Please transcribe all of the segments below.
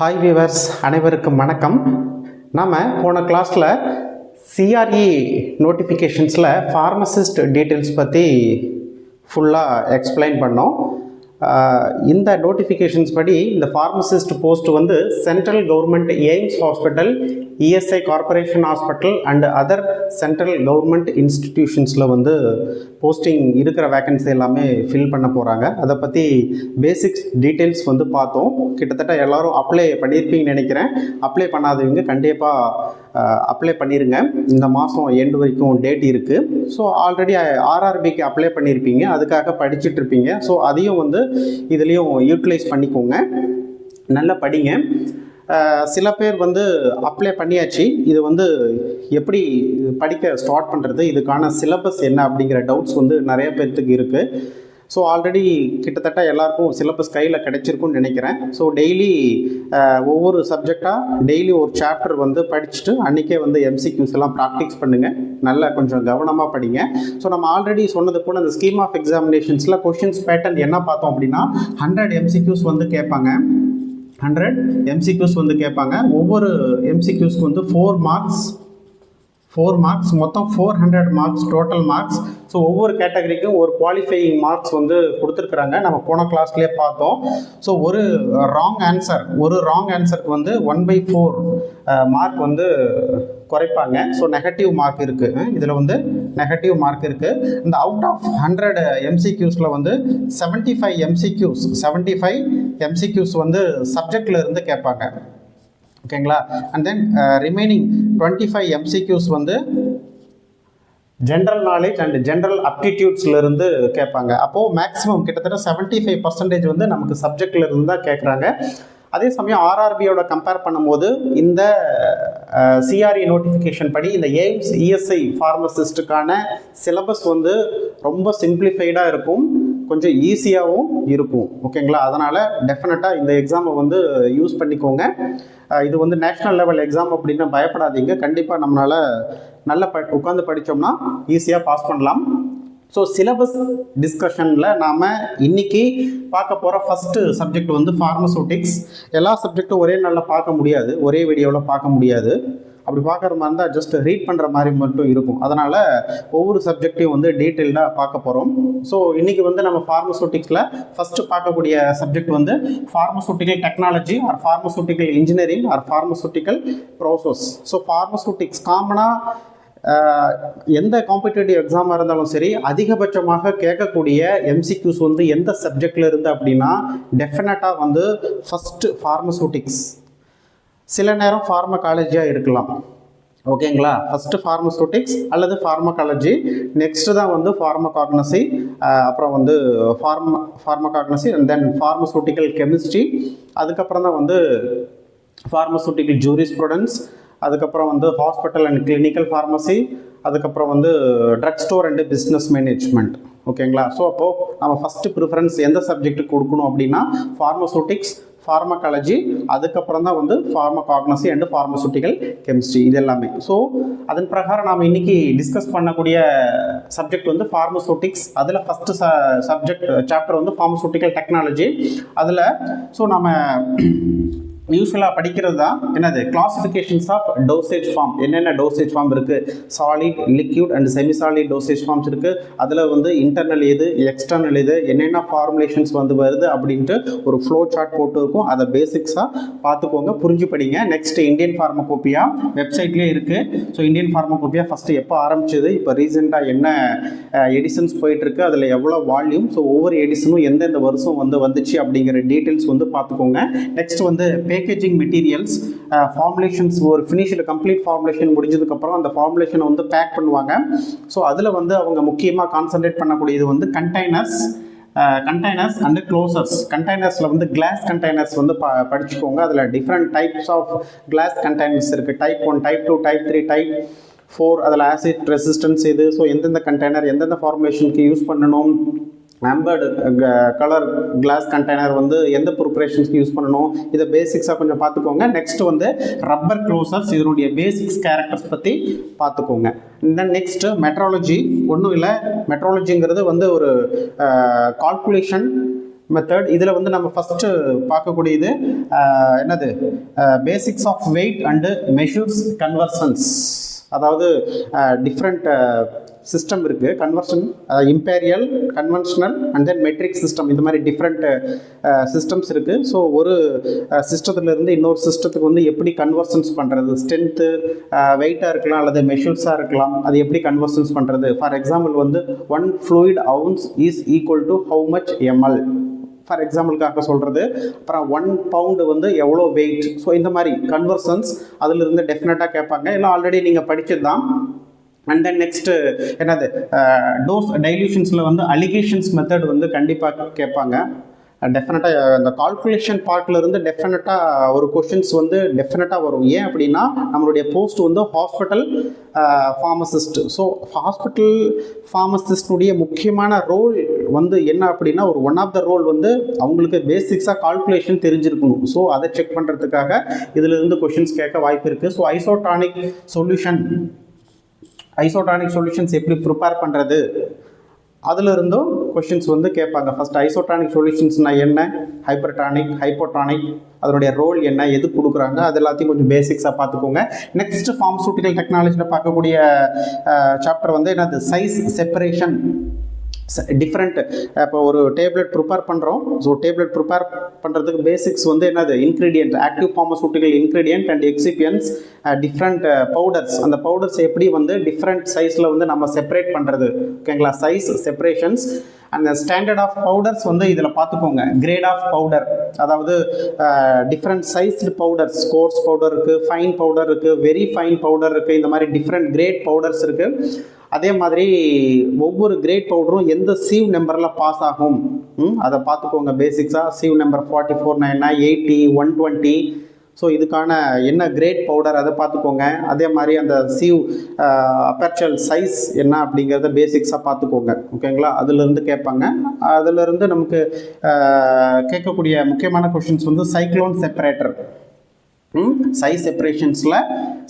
Hi viewers, அனைவருக்கும் வணக்கம். நாம் போன கிளாஸில் சிஆர்இ நோட்டிஃபிகேஷன்ஸில் ஃபார்மசிஸ்ட் டீட்டெயில்ஸ் பற்றி ஃபுல்லாக எக்ஸ்பிளைன் பண்ணோம். இந்த நோட்டிஃபிகேஷன்ஸ் படி இந்த ஃபார்மசிஸ்ட் போஸ்ட் வந்து central government AIIMS hospital, ESI corporation hospital and other central government இன்ஸ்டிடியூஷன்ஸில் வந்து போஸ்டிங் இருக்கிற வேக்கன்சி எல்லாமே ஃபில் பண்ண போகிறாங்க. அதை பற்றி பேசிக்ஸ் டீட்டெயில்ஸ் வந்து பார்த்தோம். கிட்டத்தட்ட எல்லோரும் அப்ளை பண்ணியிருப்பீங்கன்னு நினைக்கிறேன். அப்ளை பண்ணாதவங்க கண்டிப்பாக அப்ளை பண்ணிடுங்க. இந்த மாதம் எண்டு வரைக்கும் டேட் இருக்குது. ஸோ ஆல்ரெடி ஆர்ஆர்பிக்கு அப்ளை பண்ணியிருப்பீங்க, அதுக்காக படிச்சுட்ருப்பீங்க. ஸோ அதையும் வந்து இதுலேயும் யூட்டிலைஸ் பண்ணிக்கோங்க, நல்லா படிங்க. சில பேர் வந்து அப்ளை பண்ணியாச்சு, இது வந்து எப்படி படிக்க ஸ்டார்ட் பண்ணுறது, இதுக்கான சிலபஸ் என்ன அப்படிங்கிற டவுட்ஸ் வந்து நிறைய பேர்த்துக்கு இருக்குது. ஸோ ஆல்ரெடி கிட்டத்தட்ட எல்லாருக்கும் சிலபஸ் கையில் கிடைச்சிருக்குன்னு நினைக்கிறேன். ஸோ டெய்லி ஒவ்வொரு சப்ஜெக்டாக டெய்லி ஒரு சாப்டர் வந்து படிச்சுட்டு அன்றைக்கே வந்து எம்சிக்யூஸ் எல்லாம் ப்ராக்டிஸ் பண்ணுங்கள். நல்லா கொஞ்சம் கவனமாக படிங்க. ஸோ நம்ம ஆல்ரெடி சொன்னது போல் அந்த ஸ்கீம் ஆஃப் எக்ஸாமினேஷன்ஸில் கொஷின்ஸ் பேட்டர்ன் என்ன பார்த்தோம் அப்படின்னா 100 எம்சிக்யூஸ் வந்து கேட்பாங்க. 100 எம்சிக்யூஸ் வந்து கேட்பாங்க. ஒவ்வொரு எம்சிக்யூஸ்க்கு வந்து 4 மார்க்ஸ், மொத்தம் 400 மார்க்ஸ் டோட்டல் மார்க்ஸ். ஸோ ஒவ்வொரு கேட்டகரிக்கும் ஒரு குவாலிஃபையிங் மார்க்ஸ் வந்து கொடுத்துருக்குறாங்க, நம்ம போன கிளாஸ்லேயே பார்த்தோம். ஸோ ஒரு ராங் ஆன்சருக்கு வந்து 1/4 மார்க் வந்து குறைப்பாங்க. ஸோ நெகட்டிவ் மார்க் இருக்குது, இதில் வந்து நெகட்டிவ் மார்க் இருக்குது. இந்த அவுட் ஆஃப் 100 எம்சிக்யூஸில் வந்து 75 எம்சிக்யூஸ் வந்து சப்ஜெக்டில் இருந்து கேட்பாங்க, ஓகேங்களா. அண்ட் தென் ரிமைனிங் 25 எம்சிக்யூஸ் வந்து ஜென்ரல் நாலேஜ் அண்ட் ஜென்ரல் அப்டிடியூட்ஸ்லேருந்து கேட்பாங்க. அப்போது மேக்ஸிமம் கிட்டத்தட்ட 75% வந்து நமக்கு சப்ஜெக்டில் இருந்து தான் கேட்குறாங்க. அதே சமயம் ஆர்ஆர்பியோட கம்பேர் பண்ணும்போது இந்த சிஆர்இ நோட்டிஃபிகேஷன் படி இந்த எய்ம்ஸ் இஎஸ்ஐ ஃபார்மசிஸ்ட்டுக்கான சிலபஸ் வந்து ரொம்ப சிம்பிளிஃபைடாக இருக்கும், கொஞ்சம் ஈஸியாகவும் இருக்கும், ஓகேங்களா. அதனால் டெஃபினட்டாக இந்த எக்ஸாமை வந்து யூஸ் பண்ணிக்கோங்க. இது வந்து நேஷ்னல் லெவல் எக்ஸாம் அப்படின்னு பயப்படாதீங்க. கண்டிப்பாக நம்மளால் நல்லா உட்காந்து படித்தோம்னா ஈஸியாக பாஸ் பண்ணலாம். ஸோ சிலபஸ் டிஸ்கஷனில் நாம் இன்றைக்கி பார்க்க போகிற ஃபஸ்ட்டு சப்ஜெக்ட் வந்து ஃபார்மசூட்டிக்ஸ். எல்லா சப்ஜெக்டும் ஒரே நாளில் பார்க்க முடியாது, ஒரே வீடியோவில் பார்க்க முடியாது. அப்படி பார்க்குற மாதிரி இருந்தால் ஜஸ்ட் ரீட் பண்ணுற மாதிரி மட்டும் இருக்கும். அதனால் ஒவ்வொரு சப்ஜெக்டையும் வந்து டீட்டெயில்டாக பார்க்க போகிறோம். ஸோ இன்றைக்கி வந்து நம்ம ஃபார்மசூட்டிக்ஸில் ஃபஸ்ட்டு பார்க்கக்கூடிய சப்ஜெக்ட் வந்து pharmaceutical technology R pharmaceutical engineering or pharmaceutical process. So pharmaceutics காமனாக எந்த காம்படிட்டிவ் எக்ஸாமாக இருந்தாலும் சரி அதிகபட்சமாக கேட்கக்கூடிய எம்சிக்யூஸ் வந்து எந்த சப்ஜெக்டில் இருந்து அப்படின்னா டெஃபினட்டாக வந்து ஃபஸ்ட்டு ஃபார்மசூட்டிக்ஸ், சில நேரம் ஃபார்மகாலஜியாக இருக்கலாம், ஓகேங்களா. ஃபஸ்ட்டு ஃபார்மசூட்டிக்ஸ் அல்லது ஃபார்மகாலஜி, நெக்ஸ்ட்டு தான் வந்து ஃபார்மகாக்னசி, அப்புறம் வந்து pharmacognosy and then pharmaceutical chemistry, அதுக்கப்புறம் தான் வந்து ஃபார்மசூட்டிக்கல் ஜூரிஸ்ப்ருடன்ஸ், அதுக்கப்புறம் வந்து ஹாஸ்பிட்டல் அண்ட் கிளினிக்கல் ஃபார்மசி, அதுக்கப்புறம் வந்து drug store and business management, ஓகேங்களா. ஸோ அப்போது நம்ம ஃபஸ்ட்டு ப்ரிஃபரன்ஸ் எந்த சப்ஜெக்ட்டுக்கு கொடுக்கணும் அப்படின்னா ஃபார்மசூட்டிக்ஸ், ஃபார்மகாலஜி, அதுக்கப்புறம் தான் வந்து ஃபார்மகாக்னசி அண்டு ஃபார்மசூட்டிக்கல் கெமிஸ்ட்ரி, இது எல்லாமே. ஸோ அதன் பிரகாரம் நாம் இன்றைக்கி டிஸ்கஸ் பண்ணக்கூடிய சப்ஜெக்ட் வந்து ஃபார்மசூட்டிக்ஸ். அதில் ஃபஸ்ட்டு சப்ஜெக்ட் சாப்டர் வந்து ஃபார்மசூட்டிக்கல் டெக்னாலஜி. அதில் ஸோ நம்ம யூஸ்வலாக படிக்கிறது தான் என்னது கிளாசிஃபிகேஷன்ஸ் ஆஃப் டோசேஜ் ஃபார்ம். என்னென்ன டோசேஜ் ஃபார்ம் இருக்குது, solid, liquid and semi solid dosage forms இருக்குது. அதில் வந்து இன்டர்னல் எது, எக்ஸ்டர்னல் எது, என்னென்ன ஃபார்முலேஷன்ஸ் வந்து வருது அப்படின்ட்டு ஒரு ஃப்ளோ சார்ட் போட்டு இருக்கும். அதை பேசிக்ஸாக பார்த்துக்கோங்க, புரிஞ்சு படிங்க. நெக்ஸ்ட் இந்தியன் ஃபார்மகோபியா வெப்சைட்லேயே இருக்குது. ஸோ இந்தியன் ஃபார்மகோபியா ஃபஸ்ட்டு எப்போ ஆரம்பிச்சது, இப்போ ரீசெண்டாக என்ன எடிஷன்ஸ் போயிட்டுருக்கு, அதில் எவ்வளோ வால்யூம், ஸோ ஒவ்வொரு எடிஷனும் எந்தெந்த வருஷம் வந்து வந்துச்சு அப்படிங்கிற டீட்டெயில்ஸ் வந்து பார்த்துக்கோங்க. நெக்ஸ்ட் வந்து பேக்கேஜிங் மெட்டீரியல்ஸ், ஃபார்முலேஷன்ஸ், ஒரு ஃபினிஷ்டு கம்ப்ளீட் ஃபார்முலேஷன் முடிஞ்சதுக்கப்புறம் அந்த ஃபார்முலேஷனை வந்து பேக் பண்ணுவாங்க. ஸோ அதில் வந்து அவங்க முக்கியமாக கான்சன்ட்ரேட் பண்ணக்கூடியது வந்து கண்டெய்னர்ஸ் அண்ட் க்ளோசர்ஸ். கண்டெய்னர்ஸில் வந்து கிளாஸ் கண்டெய்னர்ஸ் வந்து படிச்சுக்கோங்க. அதில் different types of glass containers இருக்குது. Type 1, type 2, type 3, type 4. அதில் ஆசிட் ரெசிஸ்டன்ஸ் இது. ஸோ எந்தெந்த கண்டெய்னர் எந்தெந்த ஃபார்முலேஷனுக்கு யூஸ் பண்ணணும், ஆம்பர்டு கலர் கிளாஸ் கண்டெய்னர் வந்து எந்த ப்ரிப்பரேஷன்ஸ்க்கு யூஸ் பண்ணணும், இதை பேசிக்ஸாக கொஞ்சம் பார்த்துக்கோங்க. நெக்ஸ்ட் வந்து ரப்பர் க்ளோசர்ஸ், இதனுடைய பேசிக்ஸ் கேரக்டர்ஸ் பற்றி பார்த்துக்கோங்க. Then next metrology. ஒன்றும் இல்லை, மெட்ராலஜிங்கிறது வந்து ஒரு கால்குலேஷன் மெத்தட். இதில் வந்து நம்ம ஃபஸ்ட்டு பார்க்கக்கூடியது என்னது, basics of weight and measures conversions. அதாவது டிஃப்ரெண்ட் சிஸ்டம் இருக்குது, conversion, imperial, conventional and then metric system, இந்த மாதிரி டிஃப்ரெண்ட் சிஸ்டம்ஸ் இருக்குது. ஸோ ஒரு சிஸ்டத்துலேருந்து இன்னொரு சிஸ்டத்துக்கு வந்து எப்படி கன்வர்ஷன்ஸ் பண்ணுறது, ஸ்ட்ரென்த்து வெயிட்டாக இருக்கலாம் அல்லது மெஷர்ஸாக இருக்கலாம், அது எப்படி கன்வர்ஷன்ஸ் பண்ணுறது. ஃபார் எக்ஸாம்பிள் வந்து 1 fluid ounce is equal to how much ml, for எக்ஸாம்பிளுக்காக சொல்கிறது. அப்புறம் 1 pound வந்து எவ்வளோ வெயிட். ஸோ இந்த மாதிரி கன்வர்ஷன்ஸ் அதிலிருந்து டெஃபினட்டாக கேட்பாங்க, எல்லாம் ஆல்ரெடி நீங்கள் படிச்சது தான். அண்ட் தென் நெக்ஸ்ட்டு என்னது, டோஸ் டைல்யூஷன்ஸில் வந்து அலிகேஷன்ஸ் மெத்தட் வந்து கண்டிப்பாக கேட்பாங்க. டெஃபினட்டாக இந்த கால்குலேஷன் பார்ட்லேருந்து டெஃபினட்டாக ஒரு கொஷின்ஸ் வந்து டெஃபினட்டாக வரும். ஏன் அப்படின்னா நம்மளுடைய போஸ்ட் வந்து ஹாஸ்பிட்டல் ஃபார்மசிஸ்ட். ஸோ ஹாஸ்பிட்டல் ஃபார்மசிஸ்டுடைய முக்கியமான ரோல் வந்து என்ன அப்படின்னா, ஒரு ஒன் ஆஃப் த ரோல் வந்து அவங்களுக்கு பேசிக்ஸாக கால்குலேஷன் தெரிஞ்சிருக்கணும். ஸோ அதை செக் பண்ணுறதுக்காக இதிலிருந்து கொஷின்ஸ் கேட்க வாய்ப்பு இருக்குது. ஸோ ஐசோடானிக் சொல்யூஷன்ஸ் எப்படி ப்ரிப்பேர் பண்ணுறது, அதில் இருந்தும் கொஷின்ஸ் வந்து கேட்பாங்க. ஃபஸ்ட் ஐசோடானிக் சொல்யூஷன்ஸ்னால் என்ன, ஹைப்பர்டானிக், ஹைப்போடானிக், அதனுடைய ரோல் என்ன, எது கொடுக்குறாங்க, அது எல்லாத்தையும் கொஞ்சம் பேசிக்ஸாக பார்த்துக்கோங்க. நெக்ஸ்ட் ஃபார்மசூட்டிக்கல் டெக்னாலஜியில் பார்க்கக்கூடிய சாப்டர் வந்து என்னது, சைஸ் செப்பரேஷன். டிஃப்ரெண்ட், இப்போ ஒரு டேப்லெட் ப்ரிப்பேர் பண்ணுறோம். ஸோ டேப்லெட் ப்ரிப்பேர் பண்ணுறதுக்கு பேசிக்ஸ் வந்து என்னது, ingredient, active pharmaceutical ingredient and excipients, different powders. அந்த பவுடர்ஸ் எப்படி வந்து டிஃப்ரெண்ட் சைஸில் வந்து நம்ம செப்பரேட் பண்ணுறது, ஓகேங்களா, சைஸ் செப்பரேஷன்ஸ். அந்த ஸ்டாண்டர்ட் ஆஃப் பவுடர்ஸ் வந்து இதில் பார்த்துக்கோங்க. கிரேட் ஆஃப் பவுடர், அதாவது different sized powders, coarse powder இருக்குது, ஃபைன் பவுடர் இருக்குது, வெரி ஃபைன் பவுடர் இருக்குது, இந்த மாதிரி டிஃப்ரெண்ட் கிரேட் பவுடர்ஸ் இருக்குது. அதே மாதிரி ஒவ்வொரு கிரேட் பவுடரும் எந்த சீவ் நம்பரில் பாஸ் ஆகும் அதை பார்த்துக்கோங்க பேசிக்ஸாக. Sieve number 4499, 80, 120. ஸோ இதுக்கான என்ன கிரேட் பவுடர் அதை பார்த்துக்கோங்க. அதே மாதிரி அந்த சீவ் அப்பர்ச்சல் சைஸ் என்ன அப்படிங்கிறத பேசிக்ஸாக பார்த்துக்கோங்க, ஓகேங்களா. அதிலிருந்து கேட்பாங்க. அதிலிருந்து நமக்கு கேட்கக்கூடிய முக்கியமான கொஷின்ஸ் வந்து சைக்ளோன் செப்பரேட்டர், சைஸ் செப்பரேஷன்ஸில்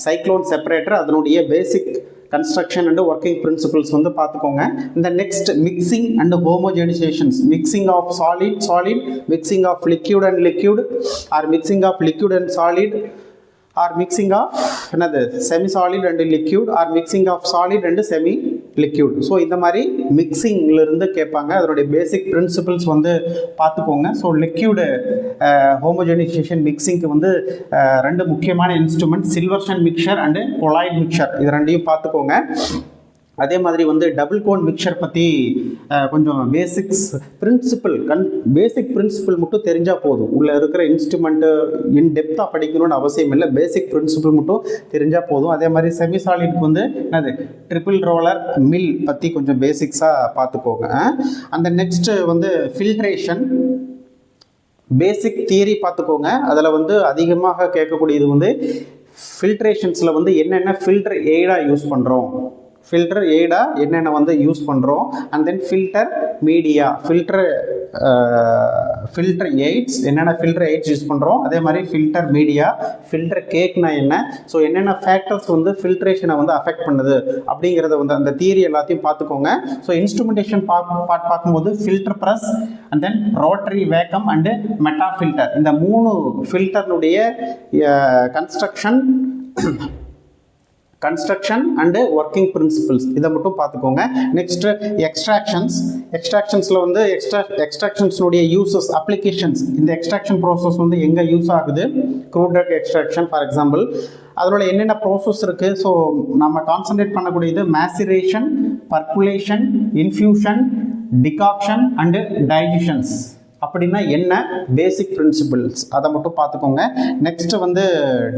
சைக்ளோன் செப்பரேட்டர், அதனுடைய basic construction and working principles வந்து பார்த்துக்கோங்க. இந்த next mixing and homogenisations, mixing of solid, mixing of liquid and liquid, or mixing of liquid and solid, or mixing of என்னது semi solid and liquid, or mixing of solid and semi liquid. So இந்த மாதிரி மிக்சிங்லேருந்து கேட்பாங்க. அதனுடைய பேசிக் principles வந்து பார்த்துக்கோங்க. So liquid ஹோமோஜெனைசேஷன் மிக்சிங்க்கு வந்து 2 முக்கியமான instrument, Silverson mixer and colloid mixer, இது 2ஐயும் பார்த்துக்கோங்க. அதே மாதிரி வந்து டபுள் கோன் மிக்சர் பற்றி கொஞ்சம் பேசிக் பிரின்சிபிள் மட்டும் தெரிஞ்சால் போதும். உள்ளே இருக்கிற இன்ஸ்ட்ருமெண்ட்டு இன் டெப்த்தாக படிக்கணும்னு அவசியம் இல்லை, பேசிக் பிரின்சிபிள் மட்டும் தெரிஞ்சால் போதும். அதே மாதிரி செமி சாலிட்க்கு வந்து என்னது ட்ரிபிள் ரோலர் மில் பற்றி கொஞ்சம் பேசிக்ஸாக பார்த்துக்கோங்க. அந்த நெக்ஸ்ட்டு வந்து ஃபில்ட்ரேஷன் பேசிக் தியரி பார்த்துக்கோங்க. அதில் வந்து அதிகமாக கேட்கக்கூடியது வந்து ஃபில்ட்ரேஷன்ஸில் வந்து என்னென்ன ஃபில்டர் எய்டாக யூஸ் பண்ணுறோம், ஃபில்டர் எய்டாக என்னென்ன வந்து யூஸ் பண்ணுறோம், and then filter media, filter AIDS, என்னென்ன ஃபில்டர் எய்ட்ஸ் யூஸ் பண்ணுறோம், அதே மாதிரி ஃபில்டர் மீடியா, ஃபில்டர் கேக்னா என்ன, ஸோ என்னென்ன ஃபேக்டர்ஸ் வந்து ஃபில்ட்ரேஷனை வந்து அஃபெக்ட் பண்ணுது அப்படிங்கிறத வந்து அந்த தியரி எல்லாத்தையும் பார்த்துக்கோங்க. ஸோ இன்ஸ்ட்ருமெண்டேஷன் பார்க்கும்போது filter press and then rotary vacuum and meta filter, இந்த 3 ஃபில்டர்னுடைய கன்ஸ்ட்ரக்ஷன் அண்டு ஒர்க்கிங் பிரின்சிபிள்ஸ் இதை மட்டும் பார்த்துக்கோங்க. நெக்ஸ்ட்டு எக்ஸ்ட்ராக்ஷன்ஸில் வந்து எக்ஸ்ட்ராக்ஷன்ஸ்னுடைய யூசஸ், அப்ளிகேஷன்ஸ், இந்த எக்ஸ்ட்ராக்ஷன் ப்ராசஸ் வந்து எங்கே யூஸ் ஆகுது, crude drug extraction for example, அதோட என்னென்ன ப்ராசஸ் இருக்குது. ஸோ நம்ம கான்சன்ட்ரேட் பண்ணக்கூடியது maceration, percolation, infusion, decoction and digestions. அப்படின்னா என்ன பேசிக் பிரின்சிபிள்ஸ் அதை மட்டும் பார்த்துக்கோங்க. நெக்ஸ்ட்டு வந்து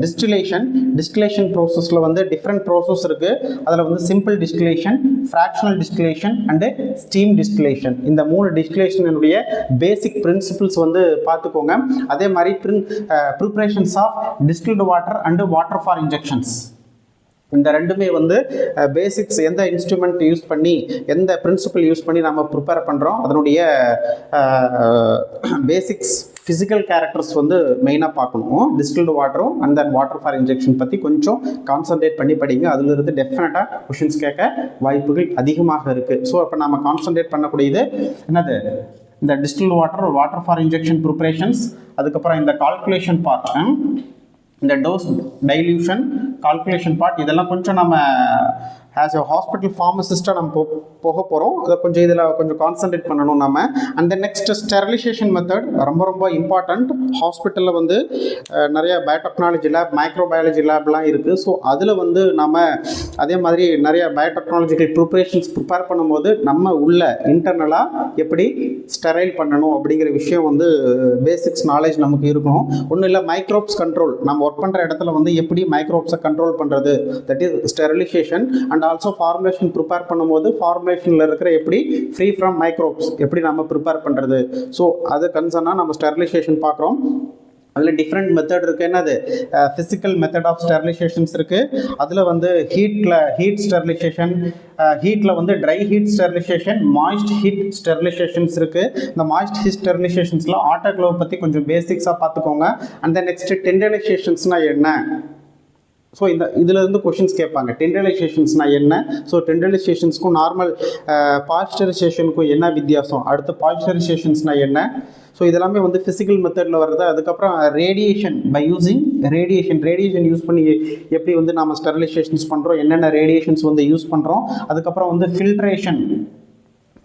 டிஸ்டிலேஷன் ப்ராசஸில் வந்து டிஃப்ரெண்ட் ப்ராசஸ் இருக்குது. அதில் வந்து simple distillation, fractional distillation and steam distillation, இந்த 3 டிஸ்டிலேஷனுடைய பேசிக் பிரின்சிபிள்ஸ் வந்து பார்த்துக்கோங்க. அதே மாதிரி preparations of distilled water and water for injections, இந்த 2மே வந்து பேசிக்ஸ், எந்த இன்ஸ்ட்ருமெண்ட் யூஸ் பண்ணி எந்த பிரின்சிபல் யூஸ் பண்ணி நம்ம ப்ரிப்பேர் பண்ணுறோம், அதனுடைய பேசிக்ஸ் ஃபிசிக்கல் கேரக்டர்ஸ் வந்து மெயினாக பார்க்கணும். டிஸ்டில்டு வாட்டரும் and then water for injection பற்றி கொஞ்சம் கான்சன்ட்ரேட் பண்ணி படிங்க. அதிலிருந்து டெஃபினட்டாக கொஷின்ஸ் கேட்க வாய்ப்புகள் அதிகமாக இருக்குது. ஸோ அப்போ நம்ம கான்சன்ட்ரேட் பண்ணக்கூடியது என்னது, இந்த distil water for injection preparations, அதுக்கப்புறம் இந்த கால்குலேஷன் பார்ட், இந்த டோஸ் டைல்யூஷன் கால்குலேஷன் பார்ட், இதெல்லாம் கொஞ்சம் நம்ம ஆஸ் எ ஹாஸ்பிட்டல் ஃபார்மசிஸ்ட்டாக நம்ம போக போகிறோம். அதை கொஞ்சம் இதில் கொஞ்சம் கான்சன்ட்ரேட் பண்ணணும் நம்ம. And then next sterilization method ரொம்ப இம்பார்ட்டண்ட். ஹாஸ்பிட்டலில் வந்து நிறைய பயோடெக்னாலஜி லேப், மைக்ரோபயாலஜி லேப்லாம் இருக்குது. ஸோ அதில் வந்து நம்ம அதே மாதிரி நிறைய பயோடெக்னாலஜிக்கல் ப்ரிப்பரேஷன்ஸ் ப்ரிப்பேர் பண்ணும்போது நம்ம உள்ள இன்டர்னலாக எப்படி ஸ்டெரைல் பண்ணணும் அப்படிங்கிற விஷயம் வந்து பேசிக்ஸ் நாலேஜ் நமக்கு இருக்கணும். ஒன்றும் இல்லை, மைக்ரோப்ஸ் கண்ட்ரோல், நம்ம ஒர்க் பண்ணுற இடத்துல வந்து எப்படி மைக்ரோப்ஸை கண்ட்ரோல் பண்ணுறது, that is sterilization. And also formulation prepare பண்ணும்போது ஃபார்முலேஷனில் இருக்கிற எப்படி ஃப்ரீ ஃப்ரம் மைக்ரோப்ஸ் எப்படி நம்ம ப்ரிப்பேர் பண்ணுறது, ஸோ அது கன்சர்னாக நம்ம ஸ்டெரிலைசேஷன் பார்க்குறோம். அதில் டிஃப்ரெண்ட் மெத்தட் இருக்குது. என்னது, ஃபிசிக்கல் மெத்தட் ஆஃப் ஸ்டெரிலைசேஷன்ஸ் இருக்குது. அதில் வந்து ஹீட் ஸ்டெரிலைசேஷன், ஹீட்டில் வந்து dry heat sterilisation, moist heat sterilisations இருக்குது. இந்த மாய்ஸ்ட் ஹீட் ஸ்டெரிலைசேஷன்ஸில் ஆட்டோக்ளோவ் பற்றி கொஞ்சம் பேசிக்ஸாக பார்த்துக்கோங்க. அண்ட் தென் நெக்ஸ்ட்டு டெண்டரைசேஷன்ஸ்னால் என்ன, ஸோ இதிலேருந்து கொஷின்ஸ் கேட்பாங்க. டெண்டரைசேஷன்ஸ்னால் என்ன, ஸோ டெண்டரைசேஷன்ஸ்க்கும் நார்மல் பாய்ஸ்டரைசேஷனுக்கும் என்ன வித்தியாசம், அடுத்து பாய்ஸ்டரைசேஷன்ஸ்னால் என்ன, ஸோ இதெல்லாமே வந்து ஃபிசிக்கல் மெத்தடில் வருது. அதுக்கப்புறம் radiation, by using radiation use பண்ணி எப்படி வந்து நம்ம ஸ்டெரிலைசேஷன்ஸ் பண்ணுறோம், என்னென்ன ரேடியேஷன்ஸ் வந்து யூஸ் பண்ணுறோம். அதுக்கப்புறம் வந்து ஃபில்ட்ரேஷன்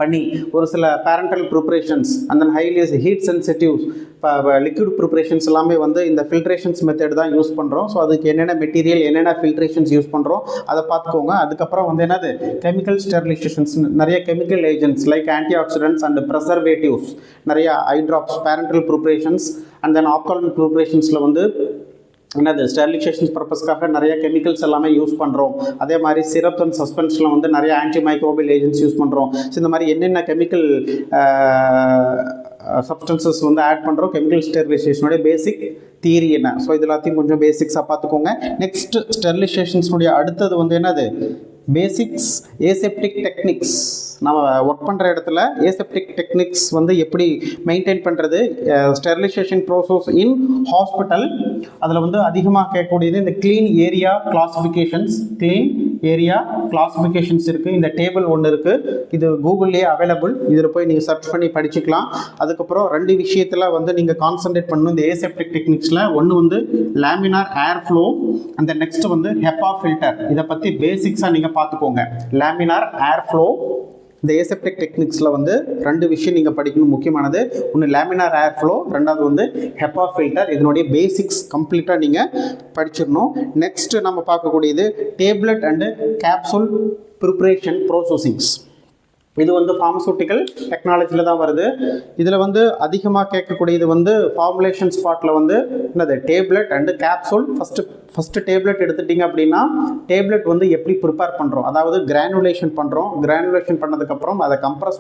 பண்ணி ஒரு சில பேரண்டல் ப்ரிப்பரேஷன்ஸ், அந்த ஹைலி ஹீட் சென்சிட்டிவ்ஸ், இப்போ லிக்விட் ப்ரிப்பரேஷன்ஸ் எல்லாமே வந்து இந்த ஃபில்ட்ரேஷன்ஸ் மெத்தட் தான் யூஸ் பண்ணுறோம். ஸோ அதுக்கு என்னென்ன மெட்டீரியல், என்னென்ன ஃபில்ட்ரேஷன்ஸ் யூஸ் பண்ணுறோம் அதை பார்த்துக்கோங்க. அதுக்கப்புறம் வந்து என்னது, கெமிக்கல் ஸ்டெரிலைசேஷன்ஸ், நிறைய chemical agents like anti oxidants and preservatives, நிறைய eye drops, parenteral preparations and then ஆப்காலன் ப்ரிப்பரேஷன்ஸில் வந்து என்னது ஸ்டெரிலைசேஷன்ஸ் பர்பஸ்க்காக நிறைய கெமிக்கல்ஸ் எல்லாமே யூஸ் பண்ணுறோம். அதே மாதிரி சிரப் அண்ட் சஸ்பென்ஷனில் வந்து நிறைய ஆன்டி மைக்ரோபியல் ஏஜென்ட்ஸ் யூஸ் பண்ணுறோம். ஸோ இந்த மாதிரி என்னென்ன கெமிக்கல் சப்ஸ்டன்சஸ் வந்து ஆட் பண்ணுறோம், கெமிக்கல் ஸ்டெரிலைசேஷனுடைய பேசிக் தியரி என்ன, ஸோ இது எல்லாத்தையும் கொஞ்சம் பேசிக்ஸாக பார்த்துக்கோங்க. நெக்ஸ்ட் ஸ்டெரிலைசேஷன்ஸுடைய அடுத்தது வந்து என்னது, பேசிக்ஸ் ஏசெப்டிக் டெக்னிக்ஸ். நம்ம ஒர்க் பண்ணுற இடத்துல ஏசெப்டிக் டெக்னிக்ஸ் வந்து எப்படி மெயின்டைன் பண்ணுறது, ஸ்டெரிலைசேஷன் ப்ரோசஸ் இன் ஹாஸ்பிட்டல். அதில் வந்து அதிகமாக கேட்கக்கூடியது இந்த க்ளீன் ஏரியா கிளாஸிஃபிகேஷன்ஸ் இருக்குது. இந்த டேபிள் ஒன்று இருக்குது, இது கூகுள்லேயே அவைலபிள், இதில் போய் நீங்கள் சர்ச் பண்ணி படிச்சுக்கலாம். அதுக்கப்புறம் 2 விஷயத்தில் வந்து நீங்கள் கான்சன்ட்ரேட் பண்ணணும் இந்த ஏசெப்டிக் டெக்னிக்ஸில். ஒன்று வந்து லேமினார் ஏர் ஃப்ளோ, அந்த நெக்ஸ்ட் வந்து ஹெப்பா ஃபில்டர். இதை பற்றி பேசிக்ஸாக நீங்கள் பார்த்துக்கோங்க. லேமினார் ஏர் ஃப்ளோ, இந்த ஏசெப்டிக் டெக்னிக்ஸில் வந்து 2 விஷயம் நீங்கள் படிக்கணும் முக்கியமானது. ஒன்று லேமினார் ஏர் ஃப்ளோ, ரெண்டாவது வந்து ஹெப்பா ஃபில்டர். இதனுடைய பேசிக்ஸ் கம்ப்ளீட்டாக நீங்கள் படிச்சிடணும். நெக்ஸ்ட்டு நம்ம பார்க்கக்கூடியது டேப்லெட் அண்டு கேப்சூல் ப்ரிப்பரேஷன் ப்ரோசஸிங்ஸ். இது வந்து ஃபார்மசூட்டிக்கல் டெக்னாலஜியில் தான் வருது. இதில் வந்து அதிகமாக கேட்கக்கூடியது வந்து ஃபார்முலேஷன் ஸ்பாட்டில் வந்து என்னது, tablet and capsule. First tablet எடுத்துட்டிங்க அப்படின்னா, டேப்லெட் வந்து எப்படி ப்ரிப்பேர் பண்ணுறோம், அதாவது கிரானுலேஷன் பண்ணுறோம். கிரானுலேஷன் பண்ணதுக்கப்புறம் அதை கம்ப்ரஸ்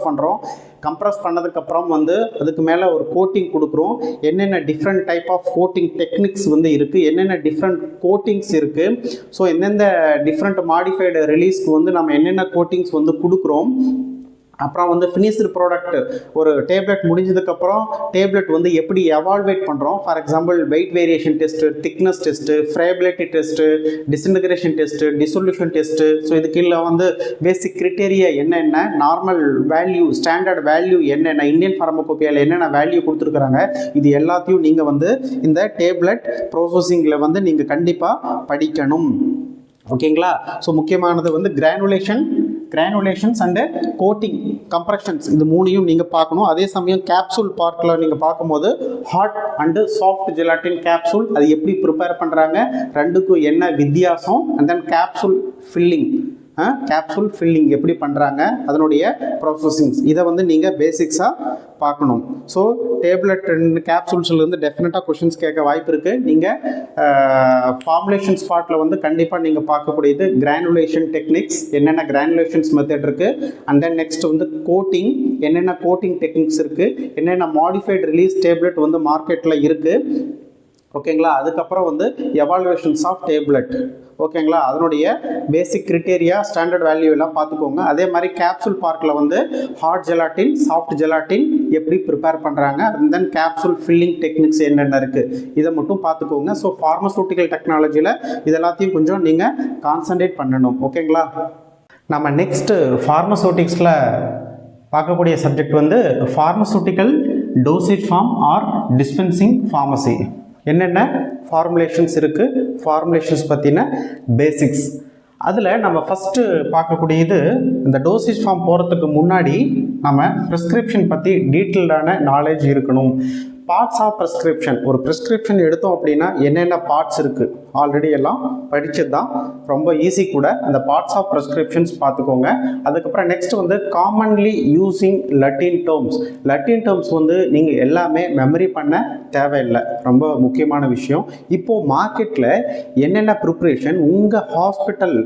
பண்ணதுக்கப்புறம் வந்து அதுக்கு மேலே ஒரு கோட்டிங் கொடுக்குறோம். என்னென்ன different type of coating techniques வந்து இருக்குது, என்னென்ன டிஃப்ரெண்ட் கோட்டிங்ஸ் இருக்குது, ஸோ எந்தெந்த டிஃப்ரெண்ட் மாடிஃபைடு ரிலீஸ்க்கு வந்து நம்ம என்னென்ன கோட்டிங்ஸ் வந்து கொடுக்குறோம். அப்புறம் வந்து ஃபினிஷ்டு ப்ராடக்ட், ஒரு டேப்லெட் முடிஞ்சதுக்கப்புறம் டேப்லெட் வந்து எப்படி எவால்வேட் பண்ணுறோம். For example weight variation test, thickness test, friability test, disintegration test, dissolution test. So இதுக்கு இல்லை வந்து பேசிக் கிரிட்டேரியா என்னென்ன, நார்மல் வேல்யூ, ஸ்டாண்டர்ட் வேல்யூ என்னென்ன, இந்தியன் ஃபார்மகோபியாவில் என்னென்ன வேல்யூ கொடுத்துருக்குறாங்க, இது எல்லாத்தையும் நீங்கள் வந்து இந்த டேப்லெட் ப்ரோசஸிங்கில் வந்து நீங்கள் கண்டிப்பாக படிக்கணும். ஓகேங்களா? ஸோ முக்கியமானது வந்து கிரானுலேஷன்ஸ் அண்டு கோட்டிங் கம்ப்ரெஷன்ஸ், இது 3யும் நீங்கள் பார்க்கணும். அதே சமயம் கேப்சூல் பார்ட்டில் நீங்கள் பார்க்கும்போது hot and soft gelatine capsule, அது எப்படி ப்ரிப்பேர் பண்ணுறாங்க, 2க்கும் என்ன வித்தியாசம், அண்ட் தென் கேப்சூல் ஃபில்லிங் எப்படி பண்ணுறாங்க, அதனுடைய ப்ராசஸிங்ஸ், இதை வந்து நீங்கள் பேசிக்ஸாக பார்க்கணும். ஸோ டேப்லெட் அண்ட் கேப்சூல்ஸ்லேருந்து டெஃபினட்டாக கொஷின்ஸ் கேட்க வாய்ப்பு இருக்குது. நீங்கள் ஃபார்முலேஷன் ஸ்பாட்டில் வந்து கண்டிப்பாக நீங்கள் பார்க்கக்கூடியது கிரானுலேஷன் டெக்னிக்ஸ், என்னென்ன கிரானுலேஷன்ஸ் மெத்தட் இருக்குது, அண்ட் தென் நெக்ஸ்ட் வந்து கோட்டிங், என்னென்ன கோட்டிங் டெக்னிக்ஸ் இருக்குது, என்னென்ன மாடிஃபைட் ரிலீஸ் டேப்லெட் வந்து மார்க்கெட்டில் இருக்குது. ஓகேங்களா? அதுக்கப்புறம் வந்து எவாலுவேஷன்ஸ் ஆஃப் டேப்லெட். ஓகேங்களா? அதனுடைய பேசிக் கிரிட்டேரியா, ஸ்டாண்டர்ட் வேல்யூ எல்லாம் பார்த்துக்கோங்க. அதே மாதிரி கேப்சூல் பார்க்கில் வந்து ஹாட் ஜெலாட்டின், சாஃப்ட் ஜெலாட்டின் எப்படி ப்ரிப்பேர் பண்ணுறாங்க, and then capsule filling techniques என்னென்ன இருக்குது, இதை மட்டும் பார்த்துக்கோங்க. ஸோ ஃபார்மசூட்டிக்கல் டெக்னாலஜியில் இதெல்லாத்தையும் கொஞ்சம் நீங்கள் கான்சன்ட்ரேட் பண்ணணும். ஓகேங்களா? நம்ம நெக்ஸ்ட்டு ஃபார்மசூட்டிக்ஸில் பார்க்கக்கூடிய சப்ஜெக்ட் வந்து pharmaceutical dosage form or dispensing pharmacy. என்னென்ன ஃபார்முலேஷன்ஸ் இருக்குது, ஃபார்முலேஷன்ஸ் பற்றின பேசிக்ஸ். அதில் நம்ம ஃபஸ்ட்டு பார்க்கக்கூடியது, இந்த டோசேஜ் ஃபார்ம் போகிறதுக்கு முன்னாடி நம்ம ப்ரிஸ்கிரிப்ஷன் பற்றி டீட்டெயில்டான நாலேஜ் இருக்கணும். பார்ட்ஸ் ஆஃப் ப்ரிஸ்கிரிப்ஷன், ஒரு ப்ரிஸ்கிரிப்ஷன் எடுத்தோம் அப்படின்னா என்னென்ன பார்ட்ஸ் இருக்குது ஆல்ரெடி எல்லாம் படித்தது தான், ரொம்ப ஈஸி கூட. அந்த பார்ட்ஸ் ஆஃப் ப்ரிஸ்கிரிப்ஷன்ஸ் பார்த்துக்கோங்க. அதுக்கப்புறம் நெக்ஸ்ட் வந்து காமன்லி யூஸிங் லட்டின் டேர்ம்ஸ். லட்டின் டேர்ம்ஸ் வந்து நீங்கள் எல்லாமே மெமரி பண்ண தேவையில்லை, ரொம்ப முக்கியமான விஷயம். இப்போது மார்க்கெட்டில் என்னென்ன ப்ரிப்ரேஷன் உங்கள் ஹாஸ்பிட்டல்,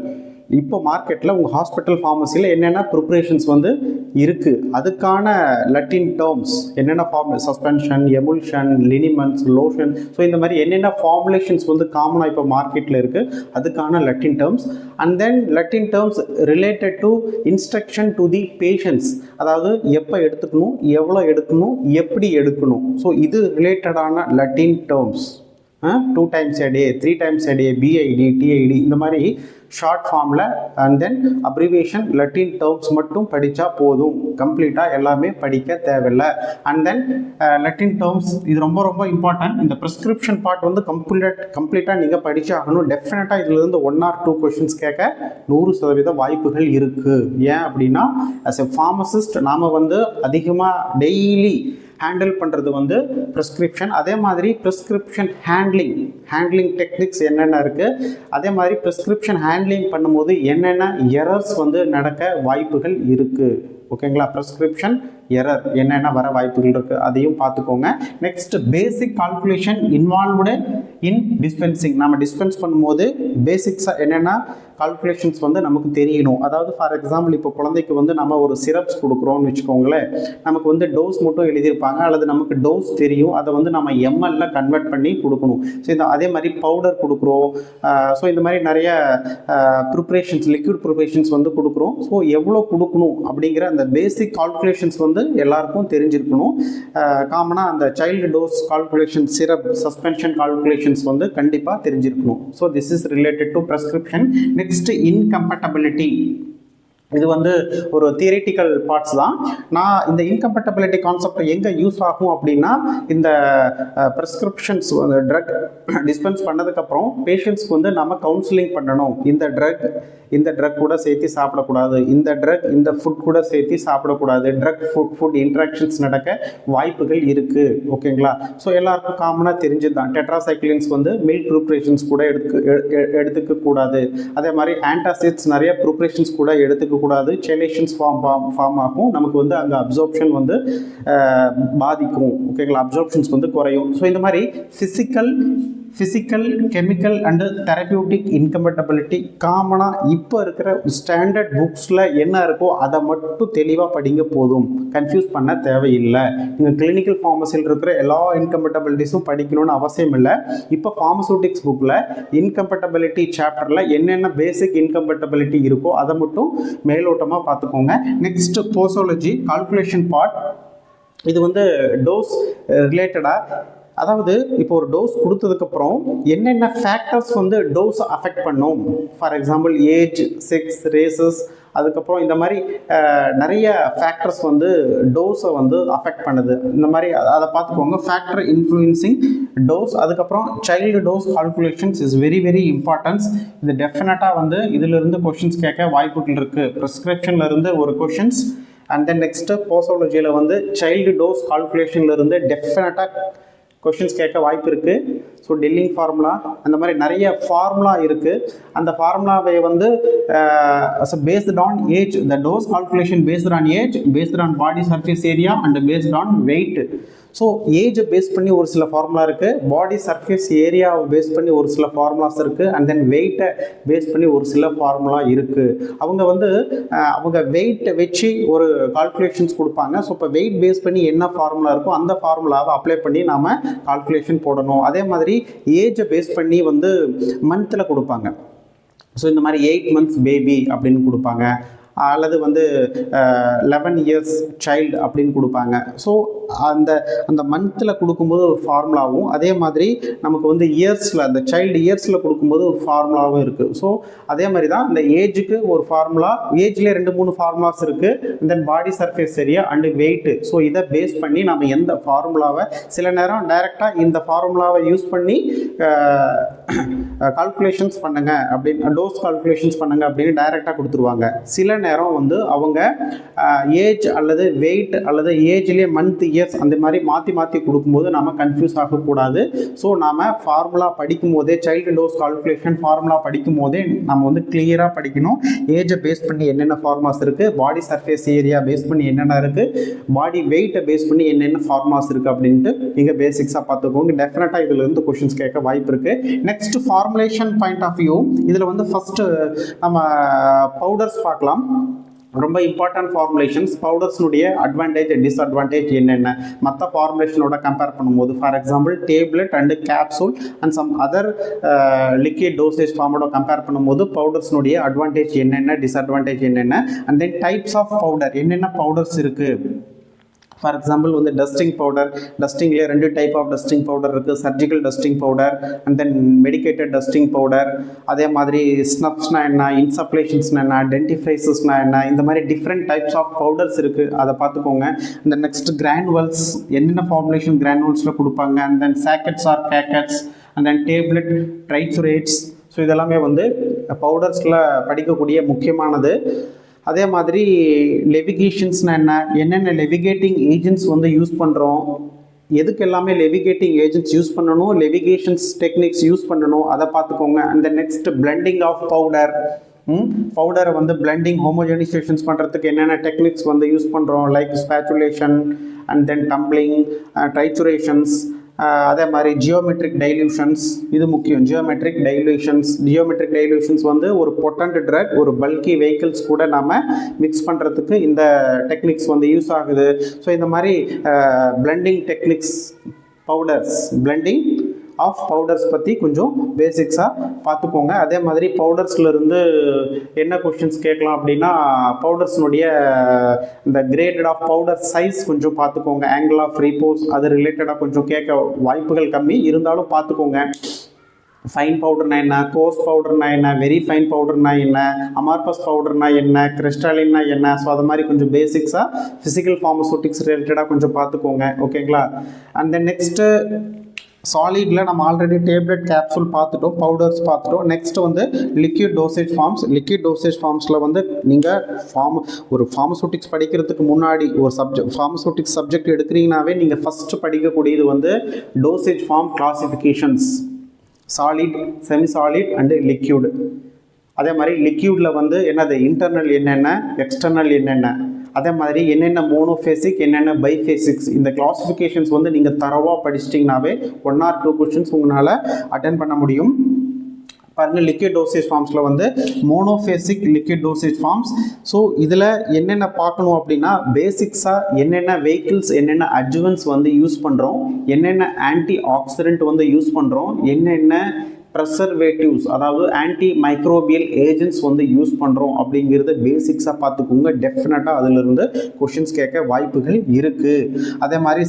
இப்போ மார்க்கெட்டில் உங்கள் ஹாஸ்பிட்டல் ஃபார்மசியில் என்னென்ன ப்ரிப்ரேஷன்ஸ் வந்து இருக்குது, அதுக்கான லட்டின் டேர்ம்ஸ் என்னென்ன சஸ்பென்ஷன், எமுல்ஷன், லினிமன்ஸ், லோஷன், ஸோ இந்த மாதிரி என்னென்ன ஃபார்முலேஷன்ஸ் வந்து காமனாக இப்போ மார்க்கெட்டில் இருக்குது, அதுக்கான லட்டின் terms. And then லட்டின் terms related to instruction to the patients, அதாவது எப்போ எடுத்துக்கணும், எவ்வளோ எடுக்கணும், எப்படி எடுக்கணும், ஸோ இது ரிலேட்டடான லட்டின் terms. 2 times a day, 3 times a day, BID, TID, இந்த மாதிரி ஷார்ட் ஃபார்மில் அண்ட் தென் அப்ரிவேஷன் லட்டின் டேர்ம்ஸ் மட்டும் படித்தா போதும், கம்ப்ளீட்டாக எல்லாமே படிக்க தேவையில்லை. அண்ட் தென் லட்டின் டேர்ம்ஸ் இது ரொம்ப ரொம்ப இம்பார்ட்டன்ட். இந்த ப்ரிஸ்கிரிப்ஷன் பார்ட் வந்து கம்ப்ளீட்டாக நீங்கள் படித்தாகணும். டெஃபினட்டாக இதுலேருந்து 1 or 2 கொஷின்ஸ் கேட்க 100% வாய்ப்புகள் இருக்குது. ஏன் அப்படின்னா ஆஸ் எ ஃபார்மசிஸ்ட் நாம் வந்து அதிகமாக டெய்லி ஹேண்டில் பண்ணுறது வந்து ப்ரிஸ்கிரிப்ஷன். அதே மாதிரி ப்ரிஸ்கிரிப்ஷன் ஹேண்ட்லிங் டெக்னிக்ஸ் என்னென்ன இருக்குது, அதே மாதிரி ப்ரிஸ்கிரிப்ஷன் ஹேண்ட்லிங் பண்ணும்போது என்னென்ன எரர்ஸ் வந்து நடக்க வாய்ப்புகள் இருக்குது. ஓகேங்களா, ப்ரிஸ்கிரிப்ஷன் எரர் என்னென்ன வர வாய்ப்புகள் இருக்குது அதையும் பார்த்துக்கோங்க. நெக்ஸ்ட் பேசிக் கால்குலேஷன் இன்வால்வ்டு இன் டிஸ்பென்சிங். நம்ம டிஸ்பென்ஸ் பண்ணும்போது பேசிக்ஸாக என்னென்ன கால்குலேஷன்ஸ் வந்து நமக்கு தெரியணும். அதாவது ஃபார் எக்ஸாம்பிள் இப்போ குழந்தைக்கு வந்து நம்ம ஒரு சிரப்ஸ் கொடுக்குறோம்னு வச்சுக்கோங்களேன், நமக்கு வந்து டோஸ் மட்டும் எழுதியிருப்பாங்க, அல்லது நமக்கு டோஸ் தெரியும், அதை வந்து நம்ம எம்எல்ல கன்வெர்ட் பண்ணி கொடுக்கணும். ஸோ இந்த அதே மாதிரி பவுடர் கொடுக்குறோம், ஸோ இந்த மாதிரி நிறைய ப்ரிப்ரேஷன்ஸ், லிக்விட் ப்ரிப்ரேஷன்ஸ் வந்து கொடுக்குறோம். ஸோ எவ்வளோ கொடுக்கணும் அப்படிங்கிற அந்த பேசிக் கால்குலேஷன்ஸ் வந்து எல்லாருக்கும் தெரிஞ்சிருக்கணும். காமனாக அந்த child dose calculation, syrup suspension calculations வந்து கண்டிப்பாக தெரிஞ்சிருக்கணும். So this is related to prescription. Next incompatibility, இது வந்து ஒரு தியரிட்டிக்கல் பார்ட்ஸ் தான். நான் இந்த இன்கம்பேட்டபிலிட்டி கான்செப்ட் எங்கே யூஸ் ஆகும் அப்படின்னா, இந்த ப்ரிஸ்கிரிப்ஷன்ஸ் ட்ரக் டிஸ்பென்ஸ் பண்ணதுக்கப்புறம் பேஷண்ட்ஸ்க்கு வந்து நம்ம கவுன்சிலிங் பண்ணணும். இந்த ட்ரக் கூட சேர்த்து சாப்பிடக்கூடாது, இந்த ஃபுட் கூட சேர்த்து சாப்பிடக்கூடாது, ஃபுட் இன்ட்ராக்ஷன்ஸ் நடக்க வாய்ப்புகள் இருக்குது. ஓகேங்களா, ஸோ எல்லாருக்கும் காமனாக தெரிஞ்சது தான். டெட்ராசைக்ளின்ஸ் வந்து மில்க் ப்ரிப்ரேஷன்ஸ் கூட எடுத்துக்க கூடாது. அதே மாதிரி ஆன்டாசிட்ஸ் நிறைய ப்ரிப்ரேஷன்ஸ் கூட எடுத்துக்க கூடாது. செலேஷன்ஸ் ஃபார்ம் ஆகும், நமக்கு வந்து அங்கே அப்சார்ப்ஷன் வந்து பாதிக்கும். ஓகேங்களா, அப்சார்ப்ஷன்ஸ் வந்து குறையும். ஸோ இந்த மாதிரி physical chemical and therapeutic incompatibility காமனாக இப்போ இருக்கிற ஸ்டாண்டர்ட் புக்ஸில் என்ன இருக்கோ அதை மட்டும் தெளிவாக படிங்க போதும், கன்ஃபியூஸ் பண்ண தேவையில்லை. நீங்கள் கிளினிக்கல் ஃபார்மசியில் இருக்கிற எல்லா இன்கம்பேட்டபிலிட்டிஸும் படிக்கணும்னு அவசியம் இல்லை. இப்போ ஃபார்மசூட்டிக்ஸ் புக்கில் இன்கம்பேட்டபிலிட்டி சாப்டரில் என்னென்ன பேசிக் இன்கம்பேட்டபிலிட்டி இருக்கோ அதை மட்டும் மேலோட்டமாக பார்த்துக்கோங்க. நெக்ஸ்ட் போசோலஜி கால்குலேஷன் பார்ட், இது வந்து டோஸ் ரிலேட்டடாக, அதாவது இப்போ ஒரு டோஸ் கொடுத்ததுக்கப்புறம் என்னென்ன ஃபேக்டர்ஸ் வந்து டோஸ் அஃபெக்ட் பண்ணும். For example age, sex, races, அதுக்கப்புறம் இந்த மாதிரி நிறைய ஃபேக்டர்ஸ் வந்து டோஸை வந்து அஃபெக்ட் பண்ணுது. இந்த மாதிரி அதை பார்த்துக்கோங்க. Factor influencing dose. அதுக்கப்புறம் child dose calculations is very very importance. இது டெஃபினட்டாக வந்து இதிலிருந்து கொஷின்ஸ் கேட்க வாய்ப்புகள் இருக்குது. ப்ரிஸ்கிரிப்ஷன்லேருந்து ஒரு கொஷின்ஸ், அண்ட் தென் நெக்ஸ்ட்டு போசோலஜியில் வந்து சைல்டு டோஸ் கால்குலேஷன்லேருந்து டெஃபினட்டாக கொஷின்ஸ் கேட்க வாய்ப்பு இருக்குது. ஸோ டெல்லிங் ஃபார்முலா, அந்த மாதிரி நிறைய ஃபார்முலா இருக்குது. அந்த ஃபார்முலாவை வந்து based on age, the dose calculation based on age, based on body surface area and based on weight. So ஏஜை பேஸ் பண்ணி ஒரு சில ஃபார்முலா இருக்குது, பாடி சர்ஃபேஸ் ஏரியாவை பேஸ் பண்ணி ஒரு சில ஃபார்முலாஸ் இருக்குது, அண்ட் தென் வெயிட்டை பேஸ் பண்ணி ஒரு சில ஃபார்முலா இருக்குது. அவங்க வெயிட்டை வச்சு ஒரு கால்குலேஷன்ஸ் கொடுப்பாங்க. ஸோ இப்போ வெயிட் பேஸ் பண்ணி என்ன ஃபார்முலா இருக்கோ அந்த ஃபார்முலாவை அப்ளை பண்ணி நாம் கால்குலேஷன் போடணும். அதே மாதிரி ஏஜை பேஸ் பண்ணி வந்து மந்தில் கொடுப்பாங்க. ஸோ இந்த மாதிரி 8 months பேபி அப்படின்னு கொடுப்பாங்க, அல்லது வந்து 11 years சைல்டு அப்படின்னு கொடுப்பாங்க. ஸோ அந்த அந்த மந்தில் கொடுக்கும்போது ஒரு ஃபார்முலாவும், அதே மாதிரி நமக்கு வந்து இயர்ஸில் அந்த சைல்டு இயர்ஸில் கொடுக்கும்போது ஒரு ஃபார்முலாவும் இருக்குது. ஸோ அதே மாதிரி தான் இந்த ஏஜுக்கு ஒரு ஃபார்முலா, ஏஜ்லேயே 2-3 ஃபார்முலாஸ் இருக்குது. Then body surface area and weight. So இதை பேஸ் பண்ணி நம்ம எந்த ஃபார்முலாவை சில நேரம் டைரெக்டாக இந்த ஃபார்முலாவை யூஸ் பண்ணி கால்குலேஷன்ஸ் பண்ணுங்க அப்படின்னு, டோஸ் கால்குலேஷன்ஸ் பண்ணுங்க அப்படின்னு டைரெக்டாக கொடுத்துருவாங்க. சில நேரம் வந்து அவங்க ஏஜ் அல்லது வெயிட் அல்லது ஏஜ்லேயே மந்த் இயர்ஸ் அந்த மாதிரி மாற்றி மாற்றி கொடுக்கும்போது நம்ம கன்ஃபியூஸ் ஆகக்கூடாது. ஸோ நாம் ஃபார்முலா படிக்கும் போதே, சைல்டு டோஸ் கால்குலேஷன் ஃபார்முலா படிக்கும் போதே நம்ம வந்து கிளியராக படிக்கணும். ஏஜை பேஸ் பண்ணி என்னென்ன ஃபார்மாஸ் இருக்குது, பாடி சர்ஃபேஸ் ஏரியா பேஸ் பண்ணி என்னென்ன இருக்குது, பாடி வெயிட்டை பேஸ் பண்ணி என்னென்ன ஃபார்மாஸ் இருக்குது அப்படின்ட்டு நீங்கள் பேசிக்ஸாக பார்த்துக்கோங்க. டெஃபினட்டாக இதிலிருந்து கொஷின்ஸ் கேட்க வாய்ப்பு இருக்குது. Next formulation point of view, இதில் வந்து ஃபஸ்ட்டு நம்ம பவுடர்ஸ் பார்க்கலாம். ரொம்ப இம்பார்ட்டன்ட் ஃபார்முலேஷன்ஸ். பவுடர்ஸ்னுடைய அட்வான்டேஜ் டிஸ்அட்வான்டேஜ் என்னென்ன மற்ற ஃபார்முலேஷனோட கம்பேர் பண்ணும்போது, for example tablet and capsule and some other liquid dosage ஃபார்மோட கம்பேர் பண்ணும்போது பவுடர்ஸ்னுடைய அட்வான்டேஜ் என்னென்ன, டிஸ்அட்வான்டேஜ் என்னென்ன, and then types of powder, என்னென்ன பவுடர்ஸ் இருக்குது. ஃபார் எக்ஸாம்பிள் வந்து டஸ்டிங் பவுடர், டஸ்டிங்லேயே 2 டைப் ஆஃப் டஸ்டிங் பவுடர் இருக்குது. Surgical dusting powder and then medicated dusting powder. அதே மாதிரி ஸ்னப்ஸ்னா என்ன, இன்சப்லேஷன்ஸ்னா என்ன, டென்டிஃப்ரைசஸ்னா என்ன, இந்த மாதிரி டிஃப்ரெண்ட் டைப்ஸ் ஆஃப் பவுடர்ஸ் இருக்குது. அதை பார்த்துக்கோங்க. இந்த நெக்ஸ்ட் கிரானுவல்ஸ், என்னென்ன ஃபார்முலேஷன் கிரானுவல்ஸில் கொடுப்பாங்க, and then sachets or cachets, and then tablet, triturates. So இதெல்லாமே வந்து பவுடர்ஸில் படிக்கக்கூடிய முக்கியமானது. அதே மாதிரி லெவிகேஷன்ஸ்னா என்ன, என்னென்ன லெவிகேட்டிங் ஏஜென்ட்ஸ் வந்து யூஸ் பண்ணுறோம், எதுக்கு எல்லாமே லெவிகேட்டிங் ஏஜென்ட்ஸ் யூஸ் பண்ணணும், லெவிகேஷன்ஸ் டெக்னிக்ஸ் யூஸ் பண்ணணும், அதை பார்த்துக்கோங்க. அந்த நெக்ஸ்ட் பிளெண்டிங் ஆஃப் பவுடர், பவுடரை வந்து பிளெண்டிங் ஹோமோஜெனைசேஷன்ஸ் பண்ணுறதுக்கு என்னென்ன டெக்னிக்ஸ் வந்து யூஸ் பண்ணுறோம், லைக் ஸ்பேச்சுலேஷன் அண்ட் தென் டம்ப்ளிங், ட்ரைச்சுரேஷன்ஸ். அதே மாதிரி ஜியோமெட்ரிக் டைல்யூஷன்ஸ், இது முக்கியம். ஜியோமெட்ரிக் டைல்யூஷன்ஸ் வந்து ஒரு பொட்டன்ட் ட்ரக், ஒரு பல்கி வெஹிக்கிள்ஸ் கூட நாம் மிக்ஸ் பண்ணுறதுக்கு இந்த டெக்னிக்ஸ் வந்து யூஸ் ஆகுது. ஸோ இந்த மாதிரி blending techniques, powders, blending of powders பற்றி கொஞ்சம் பேசிக்ஸாக பார்த்துக்கோங்க. அதே மாதிரி பவுடர்ஸ்லேருந்து என்ன கொஷின்ஸ் கேட்கலாம் அப்படின்னா, பவுடர்ஸ்னுடைய இந்த கிரேடட் ஆஃப் பவுடர் சைஸ் கொஞ்சம் பார்த்துக்கோங்க. ஆங்கிள் ஆஃப் ரீபோஸ் அது ரிலேட்டடாக கொஞ்சம் கேட்க வாய்ப்புகள் கம்மி, இருந்தாலும் பார்த்துக்கோங்க. ஃபைன் பவுடர்னா என்ன, கோர்ஸ் பவுடர்னா என்ன, வெரி ஃபைன் பவுடர்னா என்ன, அமார்பஸ் பவுடர்னா என்ன, கிறிஸ்டாலின்னா என்ன. ஸோ அது மாதிரி கொஞ்சம் பேசிக்ஸாக ஃபிசிக்கல் ஃபார்மசூட்டிக்ஸ் ரிலேட்டடாக கொஞ்சம் பார்த்துக்கோங்க. ஓகேங்களா? அண்ட் தென் நெக்ஸ்ட்டு சாலிடில் நம்ம ஆல்ரெடி டேப்லெட், கேப்சூல் பார்த்துட்டோம், பவுடர்ஸ் பார்த்துட்டோம். நெக்ஸ்ட் வந்து liquid dosage forms. Liquid dosage ஃபார்ம்ஸில் வந்து நீங்கள் ஒரு ஃபார்மசூட்டிக்ஸ் படிக்கிறதுக்கு முன்னாடி ஒரு ஃபார்மசூட்டிக்ஸ் சப்ஜெக்ட் எடுக்கிறீங்கனாவே நீங்கள் ஃபஸ்ட்டு படிக்கக்கூடியது வந்து dosage form classifications, solid, semi solid and liquid. அதே மாதிரி லிக்யூடில் வந்து என்னது, இன்டர்னல் என்னென்ன, எக்ஸ்டர்னல் என்னென்ன, அதே மாதிரி என்னென்ன மோனோஃபேசிக், என்னென்ன பைஃபேசிக்ஸ். இந்த கிளாசிஃபிகேஷன்ஸ் வந்து நீங்கள் தரவாக படிச்சிட்டிங்கனாவே 1 or 2 கொஷின்ஸ் உங்களால் அட்டென்ட் பண்ண முடியும். பாருங்கள், லிக்விட் டோசேஜ் ஃபார்ம்ஸில் வந்து மோனோஃபேசிக் லிக்விட் டோசேஜ் ஃபார்ம்ஸ். ஸோ இதில் என்னென்ன பார்க்கணும் அப்படின்னா, பேசிக்ஸாக என்னென்ன வெஹிக்கிள்ஸ், என்னென்ன அட்ஜுவன்ஸ் வந்து யூஸ் பண்ணுறோம், என்னென்ன ஆன்டி ஆக்சிடென்ட் வந்து யூஸ் பண்ணுறோம், என்னென்ன ப்ரெசர்வேட்டிவ்ஸ் அதாவது ஆன்டி மைக்ரோபியல் ஏஜென்ட்ஸ் வந்து யூஸ் பண்ணுறோம் அப்படிங்கிறத பேசிக்ஸாக பார்த்துக்கோங்க. டெஃபினட்டாக அதிலிருந்து கொஷின்ஸ் கேட்க வாய்ப்புகள் இருக்குது. அதே மாதிரி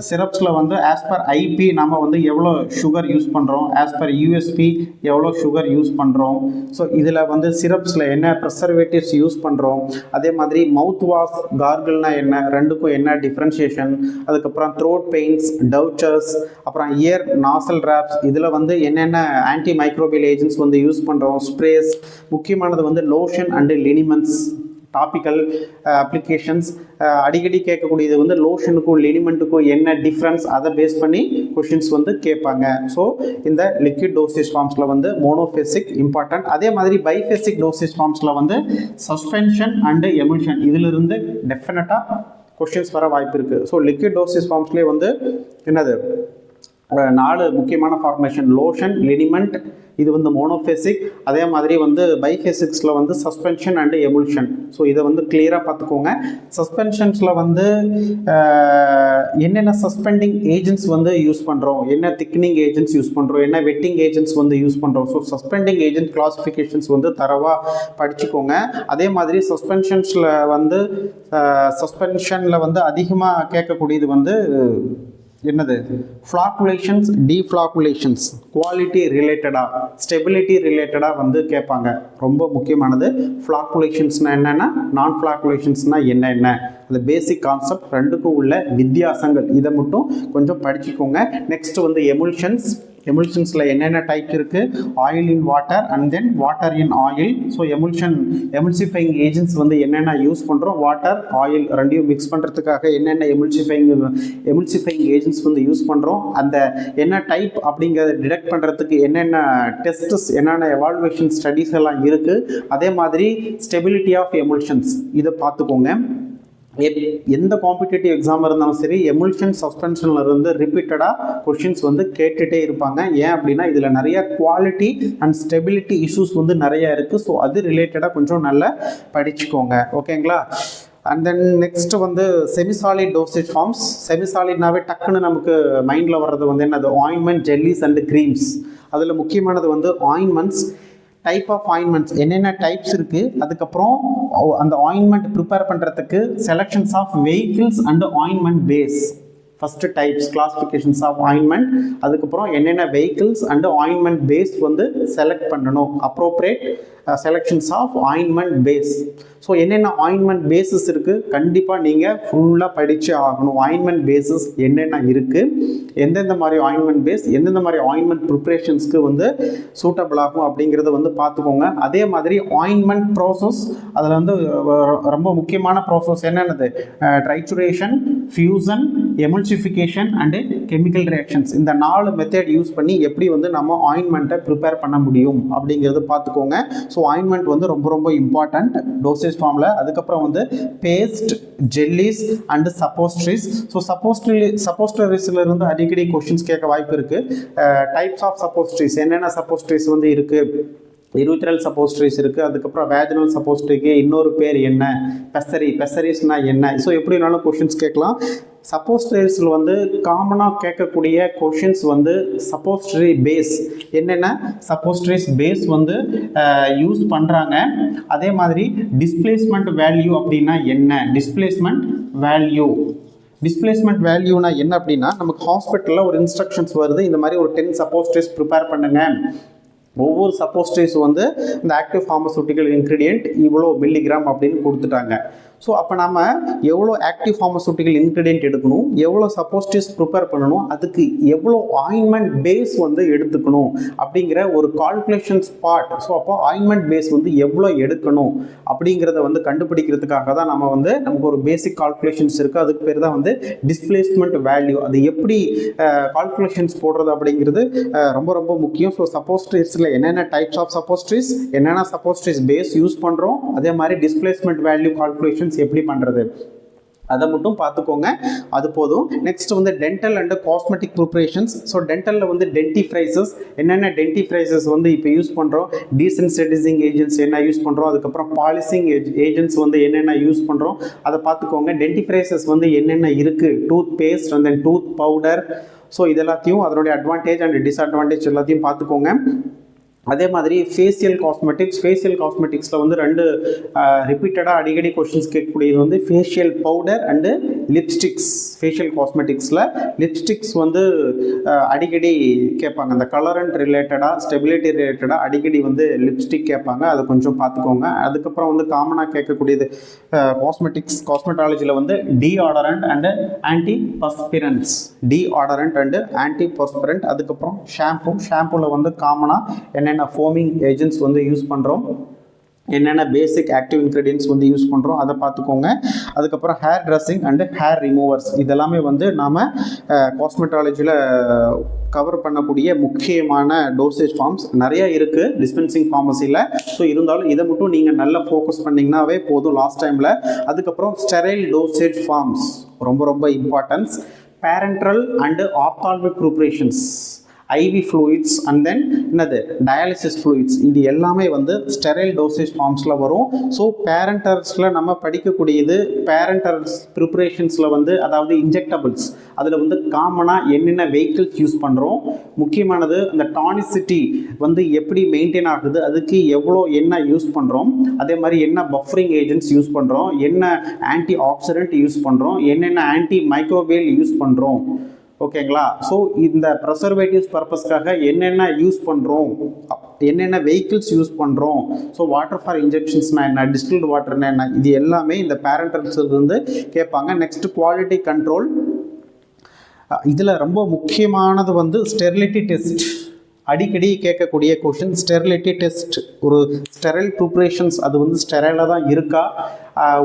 சிரப்ஸில் வந்து ஆஸ் பர் ஐபி நம்ம வந்து எவ்வளோ சுகர் யூஸ் பண்ணுறோம், ஆஸ் பர் யூஎஸ்பி எவ்வளோ சுகர் யூஸ் பண்ணுறோம். ஸோ இதில் வந்து சிரப்ஸில் என்ன ப்ரெசர்வேட்டிவ்ஸ் யூஸ் பண்ணுறோம். அதே மாதிரி மவுத் வாஷ், கார்கிள்னா என்ன, ரெண்டுக்கும் என்ன டிஃப்ரென்ஷியேஷன். அதுக்கப்புறம் த்ரோட் பெயின்ஸ், டவுச்சர்ஸ், அப்புறம் இயர் நாசல் ட்ராப்ஸ், இதில் வந்து என்னென்ன ஆன்டி மைக்ரோபியல் ஏஜென்ட்ஸ் வந்து யூஸ் பண்ணுறோம். ஸ்ப்ரேஸ், முக்கியமானது வந்து லோஷன் அண்டு லினிமெண்ட்ஸ், டாபிக்கல் அப்ளிகேஷன்ஸ். அடிக்கடி கேட்கக்கூடியது வந்து லோஷனுக்கும் லினிமெண்ட்டுக்கும் என்ன டிஃப்ரென்ஸ், அதை பேஸ் பண்ணி கொஷின்ஸ் வந்து கேட்பாங்க. ஸோ இந்த லிக்விட் டோசேஜ் ஃபார்ம்ஸில் வந்து மோனோஃபேசிக் இம்பார்ட்டன்ட். அதே மாதிரி பைஃபேசிக் டோசேஜ் ஃபார்ம்ஸில் வந்து சஸ்பென்ஷன் அண்டு எமுல்ஷன், இதிலிருந்து டெஃபினட்டாக கொஷின்ஸ் வர வாய்ப்பு இருக்குது. ஸோ லிக்விட் டோசேஜ் ஃபார்ம்ஸ்லேயே வந்து என்னது, 4 முக்கியமான ஃபார்மேஷன்: லோஷன், லினிமெண்ட், இது வந்து மோனோஃபேசிக். அதே மாதிரி வந்து பைஃபேசிக்ஸில் வந்து சஸ்பென்ஷன் அண்டு எமுல்ஷன். ஸோ இதை வந்து கிளியராக பார்த்துக்கோங்க. சஸ்பென்ஷன்ஸில் வந்து என்னென்ன சஸ்பெண்டிங் ஏஜென்ட்ஸ் வந்து யூஸ் பண்ணுறோம், என்ன திக்னிங் ஏஜென்ட்ஸ் யூஸ் பண்ணுறோம், என்ன வெட்டிங் ஏஜென்ட்ஸ் வந்து யூஸ் பண்ணுறோம். ஸோ சஸ்பெண்டிங் ஏஜென்ட் கிளாசிஃபிகேஷன்ஸ் வந்து தரவாக படிச்சுக்கோங்க. அதே மாதிரி சஸ்பென்ஷனில் வந்து அதிகமாக கேட்கக்கூடியது வந்து என்னது? ஃப்ளாக்குலேஷன்ஸ், டீஃப்ளாக்குலேஷன்ஸ், குவாலிட்டி ரிலேட்டடாக, ஸ்டெபிலிட்டி ரிலேட்டடாக வந்து கேட்பாங்க. ரொம்ப முக்கியமானது. ஃப்ளாக்குலேஷன்ஸ்னால் என்னென்னா, நான் ஃப்ளாக்குலேஷன்ஸ்னால் என்ன, அந்த பேசிக் கான்செப்ட், ரெண்டுக்கும் உள்ள வித்தியாசங்கள், இதை மட்டும் கொஞ்சம் படிச்சுக்கோங்க. நெக்ஸ்ட் வந்து எமுல்ஷன்ஸில் என்னென்ன டைப் இருக்குது? Oil in water and then water in oil. So emulsifying agents வந்து என்னென்ன யூஸ் பண்ணுறோம், வாட்டர், ஆயில் ரெண்டையும் மிக்ஸ் பண்ணுறதுக்காக என்னென்ன எமுல்சிஃபைங் ஏஜென்ட்ஸ் வந்து யூஸ் பண்ணுறோம், அந்த என்ன டைப் அப்படிங்கிறத டிடெக்ட் பண்ணுறதுக்கு என்னென்ன டெஸ்ட்ஸ், என்னென்ன எவால்வேஷன் ஸ்டடீஸ் எல்லாம் இருக்குது. அதே மாதிரி ஸ்டெபிலிட்டி ஆஃப் எமுல்ஷன்ஸ், இதை பார்த்துக்கோங்க. எந்த காம்படிட்டிவ் எக்ஸாம் இருந்தாலும் சரி, எமுல்ஷன் சஸ்பென்ஷனில் இருந்து ரிப்பீட்டடாக கொஷின்ஸ் வந்து கேட்டுகிட்டே இருப்பாங்க. ஏன் அப்படின்னா இதில் நிறைய குவாலிட்டி அண்ட் ஸ்டெபிலிட்டி இஷ்யூஸ் வந்து நிறையா இருக்குது. ஸோ அது ரிலேட்டடாக கொஞ்சம் நல்லா படிச்சுக்கோங்க. ஓகேங்களா? அண்ட் தென் நெக்ஸ்ட் வந்து செமிசாலிட் டோசேஜ் ஃபார்ம்ஸ். செமிசாலிட்னாவே டக்குன்னு நமக்கு மைண்டில் வர்றது வந்து என்னது? Ointment, jellies and creams. அதில் முக்கியமானது வந்து ஆயின்மெண்ட்ஸ். டைப் ஆஃப் ஆயின்மெண்ட்ஸ் என்னென்ன டைப்ஸ் இருக்குது, அதுக்கப்புறம் அந்த ஆயின்மெண்ட் ப்ரிப்பேர் பண்ணுறதுக்கு selections of vehicles and ointment base. First types, classifications of ointment, அதுக்கப்புறம் என்னென்ன வெஹிக்கிள்ஸ் அண்ட் ஆயின்மெண்ட் பேஸ் வந்து செலக்ட் பண்ணணும், appropriate selections of ointment base. So என்னென்ன ஆயின்மெண்ட் பேஸஸ் இருக்குது, கண்டிப்பாக நீங்கள் ஃபுல்லாக படித்தே ஆகணும். ஆயின்மெண்ட் பேஸஸ் என்னென்ன இருக்குது, எந்தெந்த மாதிரி ஆயின்மெண்ட் பேஸ், எந்தெந்த மாதிரி ஆயின்மெண்ட் ப்ரிப்ரேஷன்ஸ்க்கு வந்து சூட்டபிள் ஆகும் அப்படிங்கிறத வந்து பார்த்துக்கோங்க. அதே மாதிரி ஆயின்மெண்ட் ப்ராசஸ், அதில் வந்து ரொம்ப முக்கியமான ப்ராசஸ் என்னென்னது? Trituration, fusion, emulsification and chemical reactions. இந்த 4 மெத்தட் யூஸ் பண்ணி எப்படி வந்து நம்ம ஆயின்மெண்ட்டை ப்ரிப்பேர் பண்ண முடியும் அப்படிங்கிறது பார்த்துக்கோங்க. ஸோ ஆயின்மெண்ட் வந்து ரொம்ப ரொம்ப இம்பார்ட்டண்ட் டோசேஜ் ஃபார்மில். அதுக்கப்புறம் வந்து பேஸ்ட், ஜெல்லிஸ் அண்டு சப்போஸ்ட்ரிஸ். ஸோ சப்போஸ்ட்ரிஸ்ல இருந்து அடிக்கடி கொஷின்ஸ் கேட்க வாய்ப்பு இருக்குது. டைப்ஸ் ஆஃப் சப்போஸ்ட்ரிஸ், என்னென்ன சப்போஸ்ட்ரிஸ் வந்து இருக்குது? யூரித்ரல் சப்போஸ்ட்ரிஸ் இருக்குது. அதுக்கப்புறம் வேஜினல் சப்போஸ்ட்ரிக்கு இன்னொரு பேர் என்ன? பெசரிஸ்னால் என்ன? ஸோ எப்படினாலும் கொஷின்ஸ் கேட்கலாம். சப்போஸ்ட்ரிஸில் வந்து காமனாக கேட்கக்கூடிய கொஷின்ஸ் வந்து சப்போஸ்ட்ரி பேஸ், என்னென்ன சப்போஸ்ட்ரிஸ் பேஸ் வந்து யூஸ் பண்ணுறாங்க. அதே மாதிரி டிஸ்பிளேஸ்மெண்ட் வேல்யூ அப்படின்னா என்ன? டிஸ்பிளேஸ்மெண்ட் வேல்யூனா என்ன அப்படின்னா, நமக்கு ஹாஸ்பிட்டலில் ஒரு இன்ஸ்ட்ரக்ஷன்ஸ் வருது, இந்த மாதிரி ஒரு 10 சப்போஸ்ட்ரிஸ் ப்ரிப்பேர் பண்ணுங்க. ஒவ்வொரு சப்போஸ்ட்ரிஸ் வந்து இந்த ஆக்டிவ் ஃபார்மசூட்டிக்கல் இன்க்ரீடியன்ட் இவ்வளோ மில்லிகிராம் அப்படின்னு கொடுத்துட்டாங்க. ஸோ அப்போ நம்ம எவ்வளோ ஆக்டிவ் ஃபார்மசூட்டிக்கல் இன்க்ரீடியன்ட் எடுக்கணும், எவ்வளோ சப்போஸ்ட்ரிஸ் ப்ரிப்பேர் பண்ணணும், அதுக்கு எவ்வளோ ஆயின்மெண்ட் பேஸ் வந்து எடுத்துக்கணும் அப்படிங்கிற ஒரு கால்குலேஷன்ஸ் பார்ட். ஸோ அப்போ ஆயின்மெண்ட் பேஸ் வந்து எவ்வளோ எடுக்கணும் அப்படிங்கிறத வந்து கண்டுபிடிக்கிறதுக்காக தான் நம்ம வந்து நமக்கு ஒரு பேசிக் கால்குலேஷன்ஸ் இருக்குது. அதுக்கு பேர் தான் வந்து டிஸ்பிளேஸ்மெண்ட் வேல்யூ. அது எப்படி கால்குலேஷன்ஸ் போடுறது அப்படிங்கிறது ரொம்ப ரொம்ப முக்கியம். ஸோ சப்போஸ்ட்ரிஸில் என்னென்ன டைப்ஸ் ஆஃப் சப்போஸ்ட்ரிஸ், என்னென்ன சப்போஸ்ட்ரிஸ் பேஸ் யூஸ் பண்ணுறோம், அதே மாதிரி டிஸ்பிளேஸ்மெண்ட் வேல்யூ கால்குலேஷன் எப்படி பண்றது, அதை மட்டும் பார்த்துக்கோங்க, அது போதும். நெக்ஸ்ட் வந்து dental and cosmetic preparations. So டென்டலில் வந்து டென்டிஃப்ரைசஸ், என்னென்ன டென்டிஃப்ரைசஸ் வந்து இப்போ யூஸ் பண்ணுறோம், டீசென்சிடைசிங் ஏஜென்ட்ஸ் என்ன யூஸ் பண்ணுறோம், அதுக்கப்புறம் பாலிசிங் ஏஜென்ட்ஸ் வந்து என்னென்ன யூஸ் பண்ணுறோம் அதை பார்த்துக்கோங்க. டென்டிஃப்ரைசஸ் வந்து என்னென்ன இருக்குது, toothpaste and then tooth powder. So இது எல்லாத்தையும் அதனுடைய அட்வான்டேஜ் அண்ட் டிஸ்அட்வான்டேஜ் எல்லாத்தையும் பார்த்துக்கோங்க. அதே மாதிரி ஃபேஷியல் காஸ்மெட்டிக்ஸில் வந்து 2 ரிப்பீட்டடாக அடிக்கடி கொஷின்ஸ் கேட்கக்கூடியது வந்து facial powder and lipsticks. Facial காஸ்மெட்டிக்ஸில் லிப்ஸ்டிக்ஸ் வந்து அடிக்கடி கேட்பாங்க. அந்த கலர் அண்ட் ரிலேட்டடாக, ஸ்டெபிலிட்டி ரிலேட்டடாக அடிக்கடி வந்து லிப்ஸ்டிக் கேட்பாங்க, அதை கொஞ்சம் பார்த்துக்கோங்க. அதுக்கப்புறம் வந்து காமனாக கேட்கக்கூடியது காஸ்மெட்டாலஜியில் வந்து டீஆடரண்ட் அண்டு ஆன்டிபர்ஸ்பிரன்ட்ஸ். அதுக்கப்புறம் ஷாம்பூவில் வந்து காமனாக என்னென்ன ஃபோமிங் ஏஜென்ட்ஸ் வந்து யூஸ் பண்ணுறோம், என்னென்ன பேசிக் ஆக்டிவ் இன்க்ரீடியன்ட்ஸ் வந்து யூஸ் பண்ணுறோம் அதை பார்த்துக்கோங்க. அதுக்கப்புறம் hair dressing and hair removers, இதெல்லாமே வந்து நாம் காஸ்மெட்டாலஜியில் கவர் பண்ணக்கூடிய முக்கியமான டோசேஜ் ஃபார்ம்ஸ் நிறைய இருக்குது டிஸ்பென்சிங் ஃபார்மசியில். ஸோ இருந்தாலும் இதை மட்டும் நீங்கள் நல்லா ஃபோக்கஸ் பண்ணிங்கன்னாவே போதும் லாஸ்ட் டைமில். அதுக்கப்புறம் ஸ்டெரைல் டோசேஜ் ஃபார்ம்ஸ் ரொம்ப ரொம்ப importance. parenteral and ophthalmic preparations, IV fluids and then என்னது dialysis fluids, இது எல்லாமே வந்து ஸ்டெரைல் டோசேஜ் ஃபார்ம்ஸில் வரும். ஸோ பேரண்டர்ஸில் நம்ம படிக்கக்கூடியது பேரண்டர்ஸ் ப்ரிப்ரேஷன்ஸில் வந்து அதாவது இன்ஜெக்டபிள்ஸ், அதில் வந்து காமனாக என்னென்ன வெஹிக்கிள்ஸ் யூஸ் பண்ணுறோம், முக்கியமானது அந்த டானிசிட்டி வந்து எப்படி மெயின்டைன் ஆகுது, அதுக்கு எவ்வளோ என்ன யூஸ் பண்ணுறோம், அதே மாதிரி என்ன பஃபரிங் ஏஜென்ட்ஸ் யூஸ் பண்ணுறோம், என்ன ஆன்டி ஆக்சிடென்ட் யூஸ் பண்ணுறோம், என்னென்ன ஆன்டி மைக்ரோவேல் யூஸ் பண்ணுறோம். ஓகேங்களா? ஸோ இந்த ப்ரெசர்வேட்டிவ்ஸ் பர்பஸ்க்காக என்னென்ன யூஸ் பண்ணுறோம், என்னென்ன வெஹிக்கிள்ஸ் யூஸ் பண்ணுறோம், ஸோ வாட்டர் ஃபார் இன்ஜெக்ஷன்ஸ்னா என்ன, டிஸ்டில்டு வாட்டர்னா என்ன, இது எல்லாமே இந்த பேரண்டல்ஸ் வந்து கேட்பாங்க. நெக்ஸ்ட் குவாலிட்டி கண்ட்ரோல், இதில் ரொம்ப முக்கியமானது வந்து ஸ்டெரிலிட்டி டெஸ்ட், அடிக்கடி கேட்கக்கூடிய கொஷின் ஸ்டெரிலிட்டி டெஸ்ட். ஒரு ஸ்டெரைல் ப்ரிப்ரேஷன்ஸ் அது வந்து ஸ்டெரைலாக தான் இருக்கா,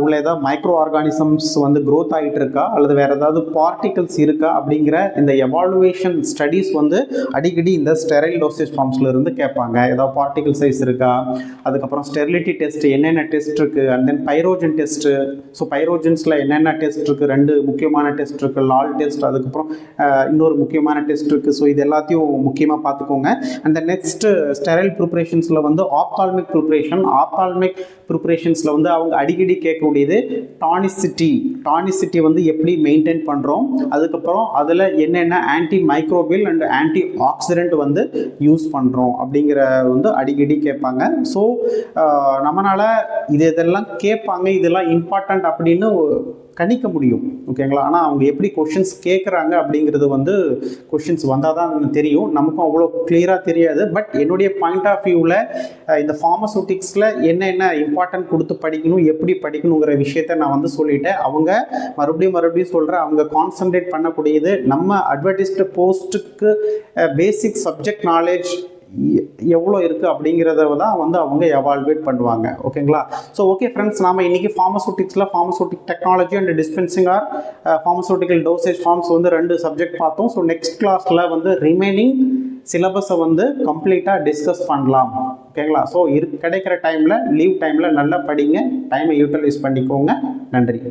உள்ள ஏதாவது மைக்ரோ ஆர்கானிசம்ஸ் வந்து க்ரோத் ஆகிட்டு இருக்கா, அல்லது வேறு ஏதாவது பார்ட்டிகல்ஸ் இருக்கா அப்படிங்கிற இந்த எவாலுவேஷன் ஸ்டடீஸ் வந்து அடிக்கடி இந்த ஸ்டெரைல் டோசேஜ் ஃபார்ம்ஸில் இருந்து கேட்பாங்க. ஏதாவது பார்ட்டிகல் சைஸ் இருக்கா, அதுக்கப்புறம் ஸ்டெரிலிட்டி டெஸ்ட் என்னென்ன டெஸ்ட் இருக்குது, and then pyrogen test. So பைரோஜன்ஸில் என்னென்ன டெஸ்ட் இருக்குது, 2 முக்கியமான டெஸ்ட் இருக்குது, லால் டெஸ்ட், அதுக்கப்புறம் இன்னொரு முக்கியமான டெஸ்ட் இருக்குது. ஸோ இது எல்லாத்தையும் முக்கியமாக பார்த்துக்கோங்க. அந்த நெக்ஸ்ட் ஸ்டெரைல் ப்ரிப்ரேஷன்ஸில் வந்து ஆப்தால்மிக் ப்ரிப்ரேஷன், ஆப்தால்மிக் ப்ரிப்ரேஷன்ஸில் வந்து அவங்க அடிக்கடி கேட்கக்கூடியது டானிசிட்டி வந்து எப்படி மெயின்டைன் பண்ணுறோம், அதுக்கப்புறம் அதில் என்னென்ன anti microbial and anti accident வந்து யூஸ் பண்ணுறோம் அப்படிங்கிற வந்து அடிக்கடி கேட்பாங்க. ஸோ நம்மளால் இதெல்லாம் கேட்பாங்க, இதெல்லாம் இம்பார்ட்டண்ட் அப்படின்னு கணிக்க முடியும். ஓகேங்களா? ஆனால் அவங்க எப்படி கொஷின்ஸ் கேட்குறாங்க அப்படிங்கிறது வந்து கொஷின்ஸ் வந்தால் தான் தெரியும். நமக்கும் அவ்வளோ கிளியராக தெரியாது. பட் என்னுடைய பாயிண்ட் ஆஃப் வியூவில் இந்த ஃபார்மசூட்டிக்ஸில் என்னென்ன இம்பார்ட்டன்ட் கொடுத்து படிக்கணும், எப்படி படிக்கணுங்கிற விஷயத்த நான் வந்து சொல்லிட்டேன். அவங்க மறுபடியும் சொல்கிறேன், அவங்க கான்சன்ட்ரேட் பண்ணக்கூடியது நம்ம அட்வர்டைஸ்டு போஸ்ட்டுக்கு பேசிக் சப்ஜெக்ட் நாலேஜ் எவ்வளோ இருக்குது அப்படிங்கிறத தான் வந்து அவங்க எவால்வேட் பண்ணுவாங்க. ஓகேங்களா? ஸோ ஓகே ஃப்ரெண்ட்ஸ், நாம் இன்றைக்கி pharmaceutic technology and dispensing or pharmaceutical dosage forms வந்து 2 சப்ஜெக்ட் பார்த்தோம். ஸோ நெக்ஸ்ட் கிளாஸில் வந்து ரிமைனிங் சிலபஸை வந்து கம்ப்ளீட்டாக டிஸ்கஸ் பண்ணலாம். ஓகேங்களா? ஸோ கிடைக்கிற டைமில், லீவ் டைமில் நல்லா படிங்க, டைமை யூட்டிலைஸ் பண்ணிக்கோங்க. நன்றி.